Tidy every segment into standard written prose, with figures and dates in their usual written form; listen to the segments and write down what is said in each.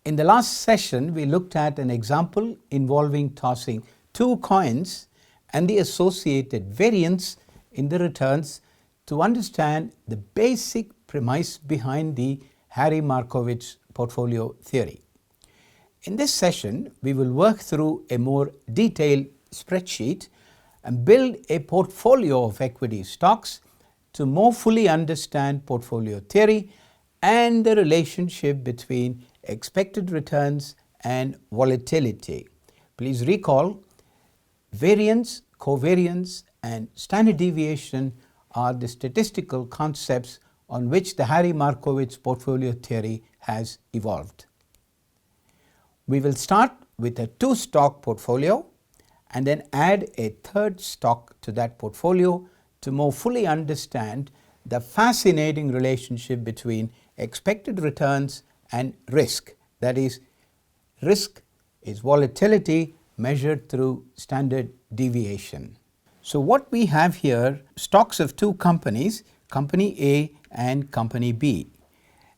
In the last session, we looked at an example involving tossing two coins and the associated variance in the returns to understand the basic premise behind the Harry-Markowitz portfolio theory. In this session, we will work through a more detailed spreadsheet and build a portfolio of equity stocks to more fully understand portfolio theory and the relationship between expected returns and volatility. Please recall, variance, covariance, and standard deviation are the statistical concepts on which the Harry-Markowitz portfolio theory has evolved. We will start with a two-stock portfolio and then add a third stock to that portfolio to more fully understand the fascinating relationship between expected returns and risk. That is, risk is volatility measured through standard deviation. So what we have here, stocks of two companies, Company A and Company B.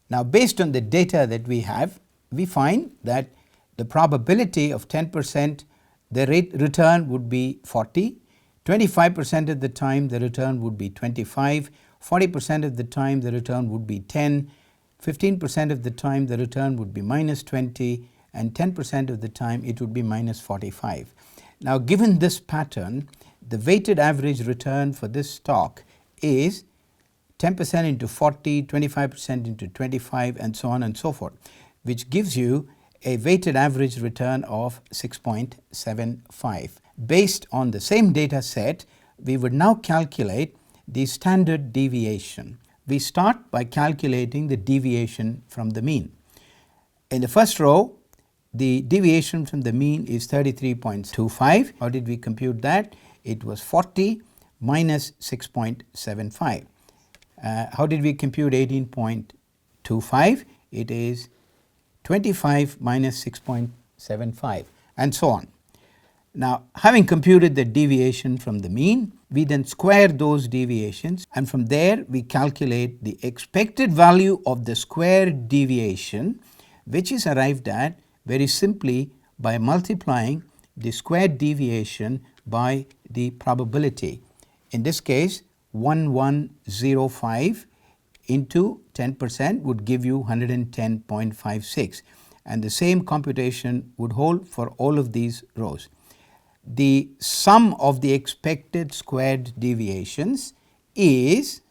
Now, based on the data that we have, we find that the probability of 10% the return would be 40, 25% of the time the return would be 25, 40% of the time the return would be 10, 15% of the time the return would be minus 20, and 10% of the time it would be minus 45. Now, given this pattern, the weighted average return for this stock is 10% into 40, 25% into 25, and so on and so forth, which gives you a weighted average return of 6.75. Based on the same data set, we would now calculate the standard deviation. We start by calculating the deviation from the mean. In the first row, the deviation from the mean is 33.25. How did we compute that? It was 40 minus 6.75. How did we compute 18.25? It is 25 minus 6.75, and so on. Now, having computed the deviation from the mean, we then square those deviations, and from there we calculate the expected value of the squared deviation, which is arrived at very simply by multiplying the squared deviation by the probability. In this case, 1105 into 10% would give you 110.56, and the same computation would hold for all of these rows. The sum of the expected squared deviations is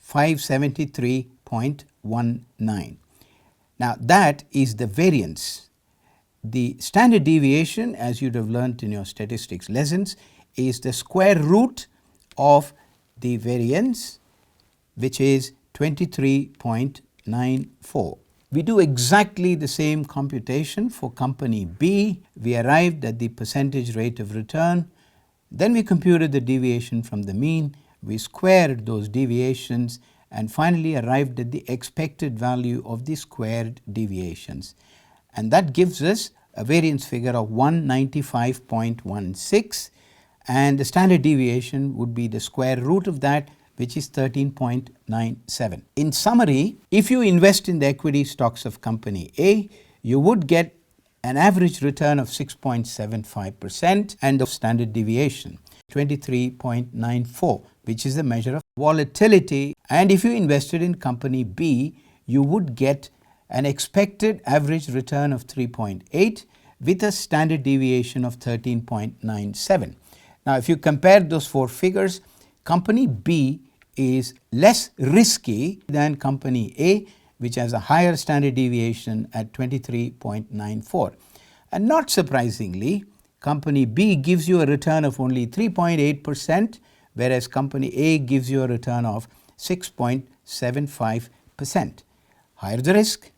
573.19. Now, that is the variance. The standard deviation, as you'd have learnt in your statistics lessons, is the square root of the variance, which is 23.94. We do exactly the same computation for Company B. We arrived at the percentage rate of return. Then we computed the deviation from the mean. We squared those deviations and finally arrived at the expected value of the squared deviations. And that gives us a variance figure of 195.16, and the standard deviation would be the square root of that, which is 13.97. In summary, if you invest in the equity stocks of Company A, you would get an average return of 6.75% and the standard deviation 23.94, which is the measure of volatility. And if you invested in Company B, you would get an expected average return of 3.8 with a standard deviation of 13.97. Now, if you compare those four figures, Company B is less risky than Company A, which has a higher standard deviation at 23.94. And not surprisingly, Company B gives you a return of only 3.8%, whereas Company A gives you a return of 6.75%. Higher the risk,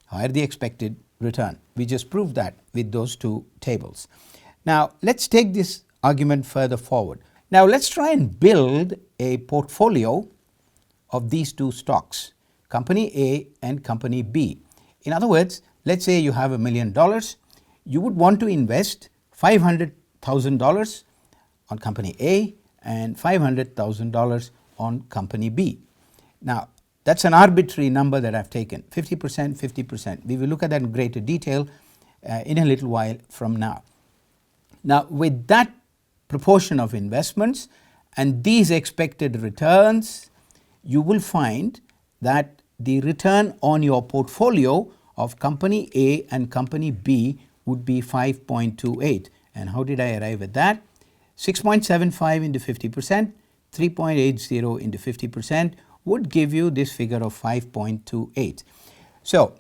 higher the expected return. We just proved that with those two tables. Now, let's take this argument further forward. Now, let's try and build a portfolio of these two stocks, Company A and Company B. In other words, let's say you have $1 million. You would want to invest $500,000 on Company A and $500,000 on Company B. Now, That's an arbitrary number that I've taken, 50%, 50%. We will look at that in greater detail in a little while from now. Now, with that proportion of investments and these expected returns, you will find that the return on your portfolio of company A and company B would be 5.28. And how did I arrive at that? 6.75 into 50%, 3.80 into 50% would give you this figure of 5.28. So,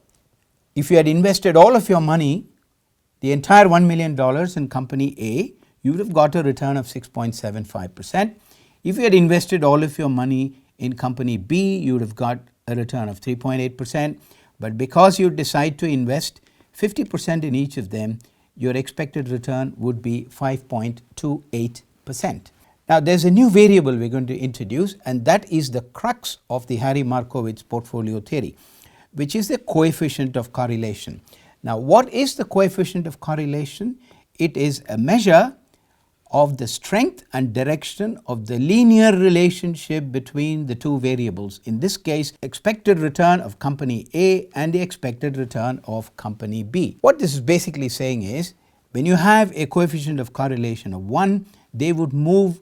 if you had invested all of your money, the entire $1 million in company A, you would have got a return of 6.75%. If you had invested all of your money in company B, you would have got a return of 3.8%. But because you decide to invest 50% in each of them, your expected return would be 5.28%. Now, there's a new variable we're going to introduce, and that is the crux of the Harry Markowitz portfolio theory, which is the coefficient of correlation. Now, what is the coefficient of correlation? It is a measure of the strength and direction of the linear relationship between the two variables. In this case, expected return of company A and the expected return of company B. What this is basically saying is, when you have a coefficient of correlation of 1, they would move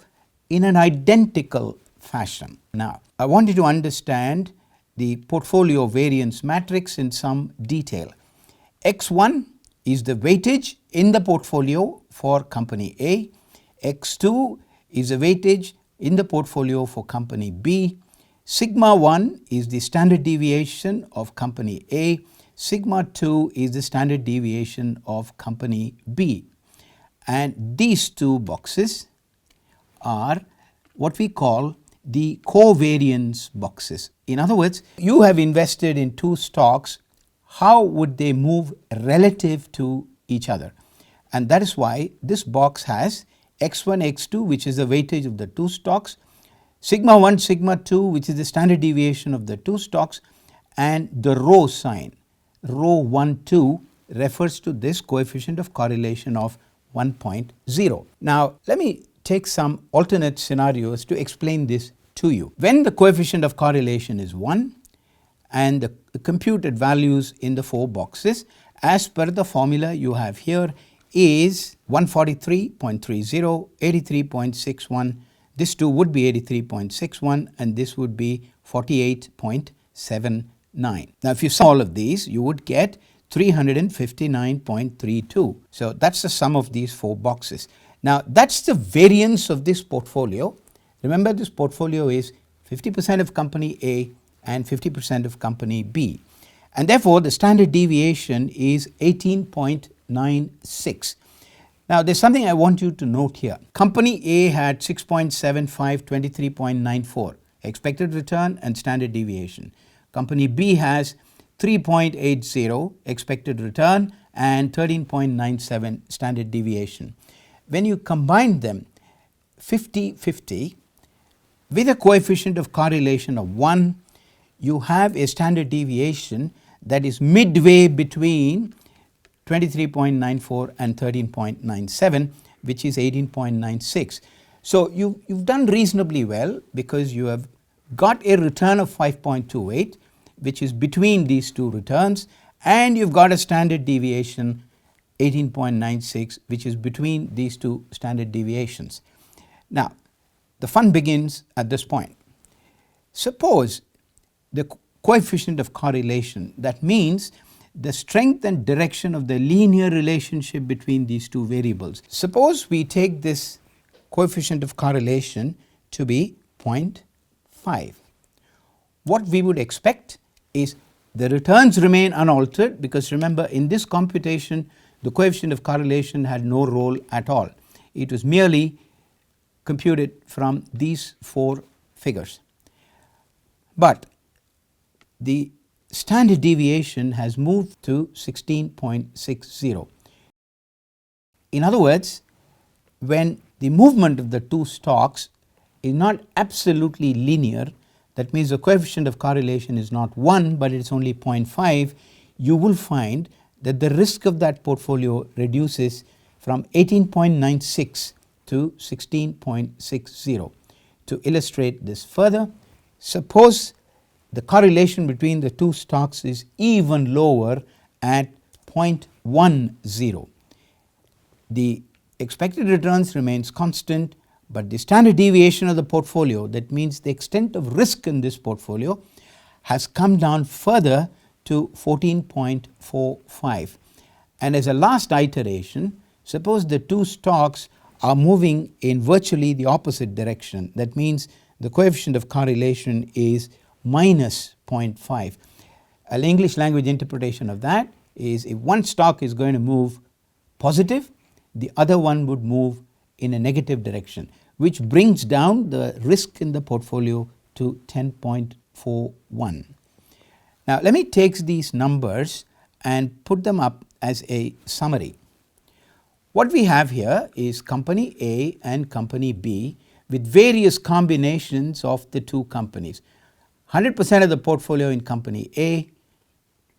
in an identical fashion. Now, I want you to understand the portfolio variance matrix in some detail. X1 is the weightage in the portfolio for company A. X2 is the weightage in the portfolio for company B. Sigma 1 is the standard deviation of company A. Sigma 2 is the standard deviation of company B. And these two boxes are what we call the covariance boxes. In other words, you have invested in two stocks. How would they move relative to each other? And that is why this box has X1, X2, which is the weightage of the two stocks, Sigma 1, Sigma 2, which is the standard deviation of the two stocks, and the rho sign, rho 1, 2, refers to this coefficient of correlation of 1.0. Now, let me take some alternate scenarios to explain this to you. When the coefficient of correlation is 1 and the computed values in the four boxes, as per the formula you have here, is 143.30, 83.61, this too would be 83.61, and this would be 48.79. Now, if you sum all of these, you would get 359.32. So that's the sum of these four boxes. Now, that's the variance of this portfolio. Remember, this portfolio is 50% of company A and 50% of company B. And therefore, the standard deviation is 18.96. Now, there's something I want you to note here. Company A had 6.75, 23.94 expected return and standard deviation. Company B has 3.80 expected return and 13.97 standard deviation. When you combine them 50-50 with a coefficient of correlation of 1, you have a standard deviation that is midway between 23.94 and 13.97, which is 18.96. So you've done reasonably well because you have got a return of 5.28, which is between these two returns, and you've got a standard deviation 18.96, which is between these two standard deviations. Now, the fun begins at this point. Suppose the coefficient of correlation, that means the strength and direction of the linear relationship between these two variables. Suppose we take this coefficient of correlation to be 0.5. What we would expect is the returns remain unaltered, because remember, in this computation the coefficient of correlation had no role at all. It was merely computed from these four figures. But the standard deviation has moved to 16.60. In other words, when the movement of the two stocks is not absolutely linear, that means the coefficient of correlation is not 1 but it's only 0.5, you will find that the risk of that portfolio reduces from 18.96 to 16.60. To illustrate this further, suppose the correlation between the two stocks is even lower at 0.10. The expected returns remains constant, but the standard deviation of the portfolio, that means the extent of risk in this portfolio, has come down further to 14.45. And as a last iteration, suppose the two stocks are moving in virtually the opposite direction. That means the coefficient of correlation is minus 0.5. An English language interpretation of that is, if one stock is going to move positive, the other one would move in a negative direction, which brings down the risk in the portfolio to 10.41. Now let me take these numbers and put them up as a summary. What we have here is company A and company B with various combinations of the two companies. 100% of the portfolio in company A,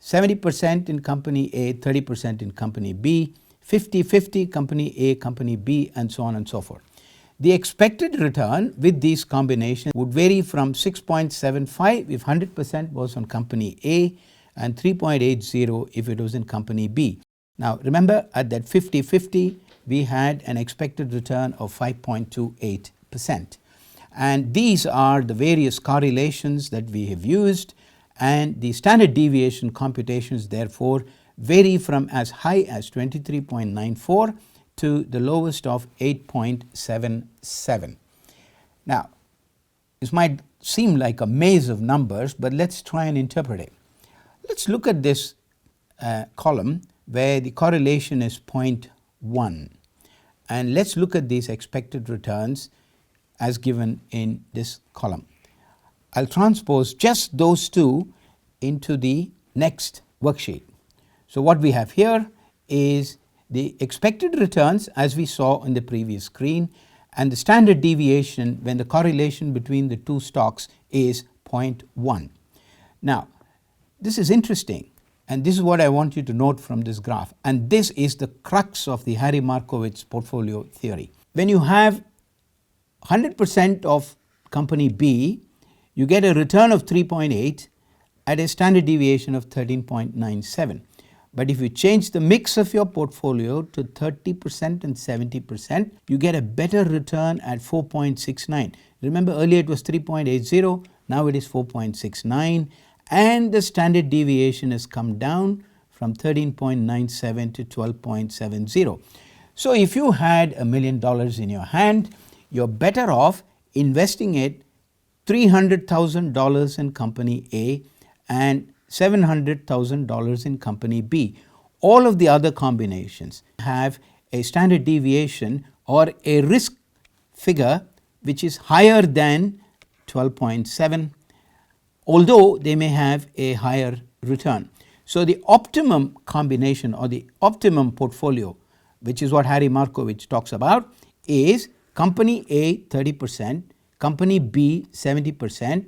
70% in company A, 30% in company B, 50-50 company A, company B, and so on and so forth. The expected return with these combinations would vary from 6.75 if 100% was on company A and 3.80 if it was in company B. Now remember, at that 50-50 we had an expected return of 5.28%. And these are the various correlations that we have used, and the standard deviation computations therefore vary from as high as 23.94 to the lowest of 8.77. Now this might seem like a maze of numbers, but let's try and interpret it. Let's look at this column where the correlation is 0.1, and let's look at these expected returns as given in this column. I'll transpose just those two into the next worksheet. So what we have here is the expected returns as we saw in the previous screen, and the standard deviation when the correlation between the two stocks is 0.1. Now this is interesting, and this is what I want you to note from this graph, and this is the crux of the Harry Markowitz portfolio theory. When you have 100% of company B, you get a return of 3.8 at a standard deviation of 13.97. But if you change the mix of your portfolio to 30% and 70%, you get a better return at 4.69. Remember, earlier it was 3.80, now it is 4.69, and the standard deviation has come down from 13.97 to 12.70. So if you had $1 million in your hand, you're better off investing it $300,000 in company A and $700,000 in company B. All of the other combinations have a standard deviation or a risk figure which is higher than 12.7, although they may have a higher return. So the optimum combination or the optimum portfolio, which is what Harry Markowitz talks about, is company A 30%, company B 70%,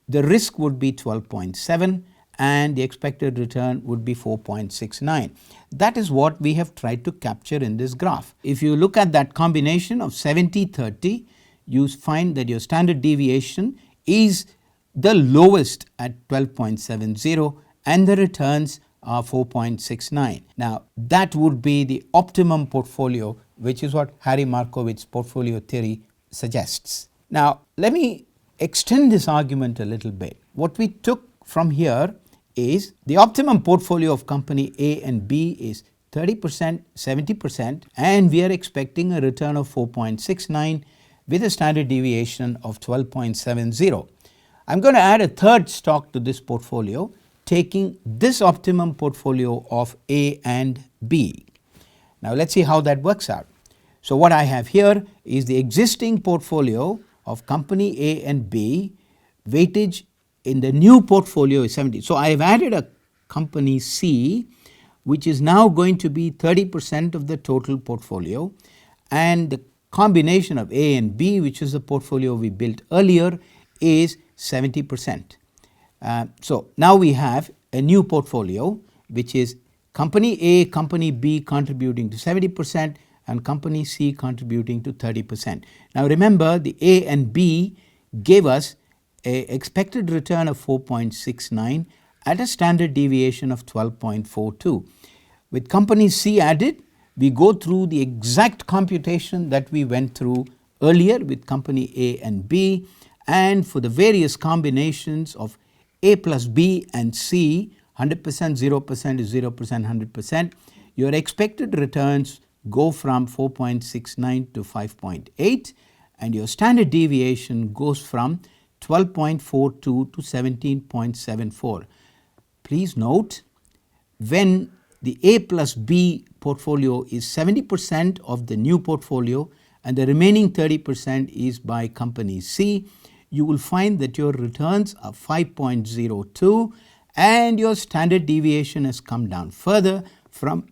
the risk would be 12.7, and the expected return would be 4.69. That is what we have tried to capture in this graph. If you look at that combination of 70-30, you find that your standard deviation is the lowest at 12.70 and the returns are 4.69. Now that would be the optimum portfolio, which is what Harry Markowitz portfolio theory suggests. Now let me extend this argument a little bit. What we took from here is the optimum portfolio of company A and B is 30%, 70%, and we are expecting a return of 4.69 with a standard deviation of 12.70. I'm going to add a third stock to this portfolio, taking this optimum portfolio of A and B. Now let's see how that works out. So what I have here is the existing portfolio of company A and B. Weightage in the new portfolio is 70. So I have added a company C, which is now going to be 30% of the total portfolio, and the combination of A and B, which is the portfolio we built earlier, is 70%. So now we have a new portfolio, which is company A, company B contributing to 70% and company C contributing to 30%. Now remember, the A and B gave us a expected return of 4.69 at a standard deviation of 12.42. With company C added, we go through the exact computation that we went through earlier with company A and B, and for the various combinations of A plus B and C, 100%, 0% is 0%, 100%, your expected returns go from 4.69 to 5.8, and your standard deviation goes from 12.42 to 17.74. Please note, when the A plus B portfolio is 70% of the new portfolio and the remaining 30% is by company C, you will find that your returns are 5.02 and your standard deviation has come down further from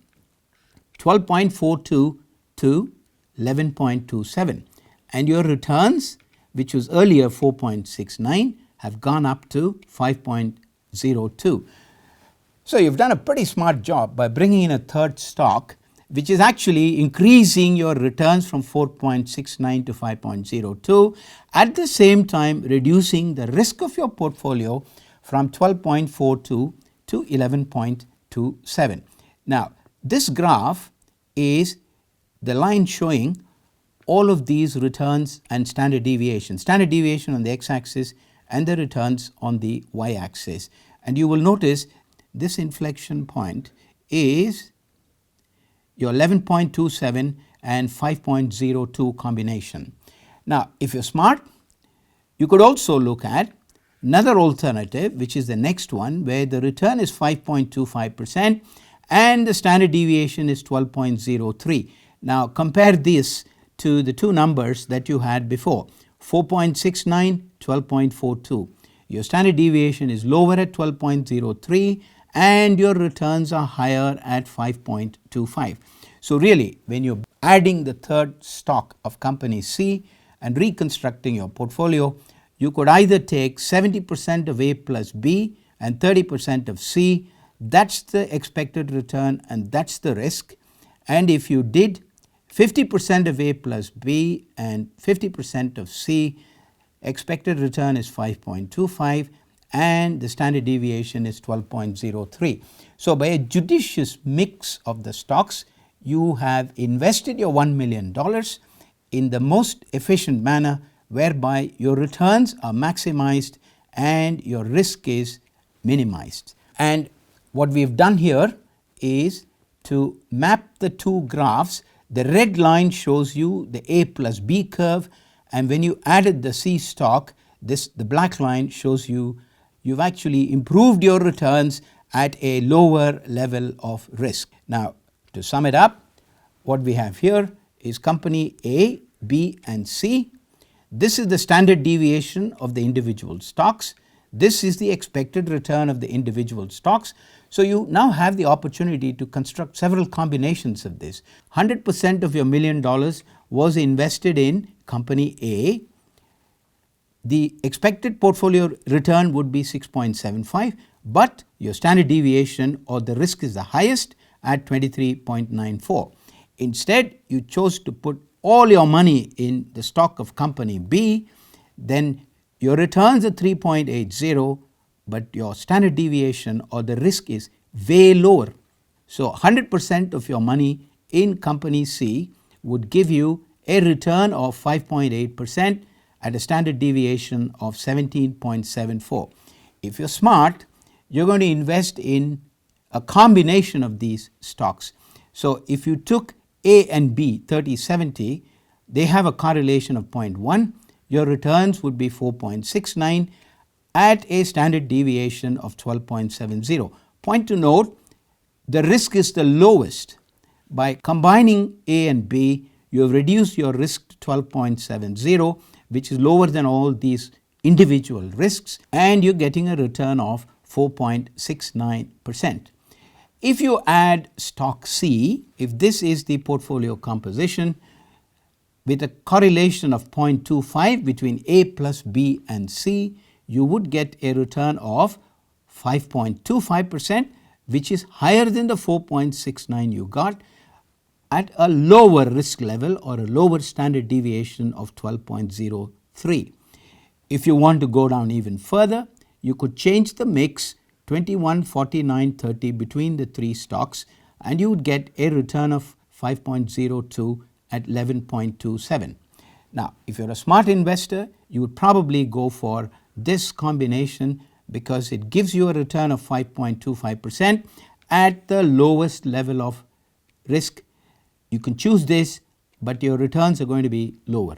12.42 to 11.27, and your returns, which was earlier 4.69, have gone up to 5.02. So you've done a pretty smart job by bringing in a third stock, which is actually increasing your returns from 4.69 to 5.02, at the same time reducing the risk of your portfolio from 12.42 to 11.27. Now, this graph is the line showing all of these returns and standard deviation on the x-axis and the returns on the y-axis. And you will notice this inflection point is your 11.27 and 5.02 combination. Now, if you're smart, you could also look at another alternative, which is the next one, where the return is 5.25% and the standard deviation is 12.03. Now, compare this to the two numbers that you had before, 4.69, 12.42. Your standard deviation is lower at 12.03 and your returns are higher at 5.25. So really, when you're adding the third stock of company C and reconstructing your portfolio, you could either take 70% of A plus B and 30% of C. That's the expected return and that's the risk. And if you did 50% of A plus B and 50% of C, expected return is 5.25 and the standard deviation is 12.03. So by a judicious mix of the stocks, you have invested your $1 million in the most efficient manner, whereby your returns are maximized and your risk is minimized. And what we've done here is to map the two graphs. The red line shows you the A plus B curve, and when you added the C stock, the black line shows you you've actually improved your returns at a lower level of risk. Now, to sum it up, what we have here is company A, B and C. This is the standard deviation of the individual stocks. This is the expected return of the individual stocks. So you now have the opportunity to construct several combinations of this. 100% of your $1 million was invested in company A. The expected portfolio return would be 6.75, but your standard deviation or the risk is the highest at 23.94. Instead, you chose to put all your money in the stock of company B, then your returns are 3.80, but your standard deviation or the risk is way lower. So 100% of your money in company C would give you a return of 5.8% at a standard deviation of 17.74. If you're smart, you're going to invest in a combination of these stocks. So if you took A and B 30/70, they have a correlation of 0.1. Your returns would be 4.69 at a standard deviation of 12.70. Point to note, the risk is the lowest. By combining A and B, you have reduced your risk to 12.70, which is lower than all these individual risks, and you're getting a return of 4.69%. If you add stock C, if this is the portfolio composition, with a correlation of 0.25 between A plus B and C, you would get a return of 5.25%, which is higher than the 4.69 you got at a lower risk level or a lower standard deviation of 12.03. if you want to go down even further, you could change the mix 21, 49, 30 between the three stocks, and you would get a return of 5.02 at 11.27. Now, if you're a smart investor, you would probably go for this combination because it gives you a return of 5.25% at the lowest level of risk. You can choose this, but your returns are going to be lower.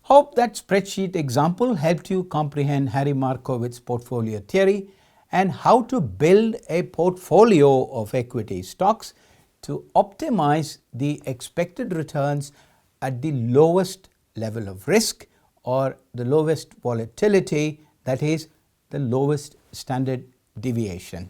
Hope that spreadsheet example helped you comprehend Harry Markowitz's portfolio theory and how to build a portfolio of equity stocks to optimize the expected returns at the lowest level of risk or the lowest volatility, that is, the lowest standard deviation.